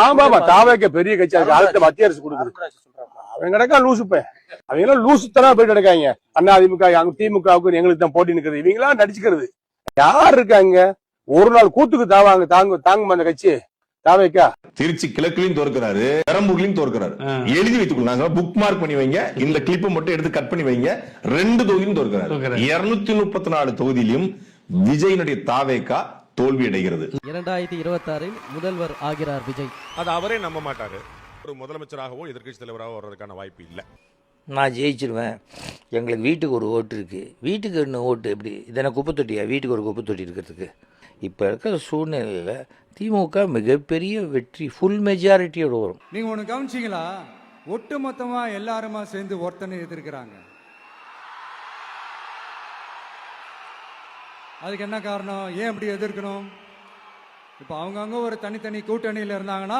ஆமா தாவேக்க பெரிய கட்சி அதுக்கு அடுத்த மத்திய அரசு கொடுக்குது. அவன் கிடக்கா லூசுப்பேன். அவங்க எல்லாம் லூசுத்தனா போயிட்டு கிடக்காங்க. அண்ணா திமுக அங்க திமுகவுக்கு எங்களுக்கு தான் போட்டி நிக்கிறது. இவங்க எல்லாம் நடிச்சுக்கிறது. யார் இருக்காங்க? ஒரு நாள் கூத்துக்கு தாங்குமா அந்த கட்சி தாவேக்கா? திருச்சி கிழக்குலையும் தோற்கிறாரு, பெரம்பூர்லயும் தோற்கிறாரு. எழுதி வைத்துக் கொள்ளாங்க, புக் மார்க் பண்ணி வைங்க. இந்த கிளிப்பை மட்டும் எடுத்து கட் பண்ணி வைங்க. 2 தொகுதியிலும் தோற்கிறாரு. 234 தொகுதியிலும் விஜயனுடைய தாவேக்கா தோல்வி அடைகிறது. 2026 முதல்வர் ஆகிறார் விஜய். அது அவரே நம்ப மாட்டாரு. ஒரு முதலமைச்சராகவோ எதிர்கட்சி தலைவராகவோ வர்றதுக்கான வாய்ப்பு இல்லை. நான் ஜெயிச்சிருவேன், எங்களுக்கு வீட்டுக்கு ஒரு ஓட்டு இருக்குது. வீட்டுக்கு இன்னும் ஓட்டு எப்படி இதனை குப்பை தொட்டியா? வீட்டுக்கு ஒரு குப்பை தொட்டி இருக்கிறதுக்கு இப்போ இருக்கிற சூழ்நிலையில் திமுக மிகப்பெரிய வெற்றி, ஃபுல் மெஜாரிட்டியோடு வரும். நீங்கள் ஒன்று கவனிச்சிங்களா? ஒட்டு மொத்தமாக எல்லாருமா சேர்ந்து ஒருத்தனை எதிர்க்கிறாங்க. அதுக்கு என்ன காரணம்? ஏன் இப்படி எதிர்க்கணும்? இப்போ அவங்கவுங்க ஒரு தனித்தனி கூட்டணியில் இருந்தாங்கன்னா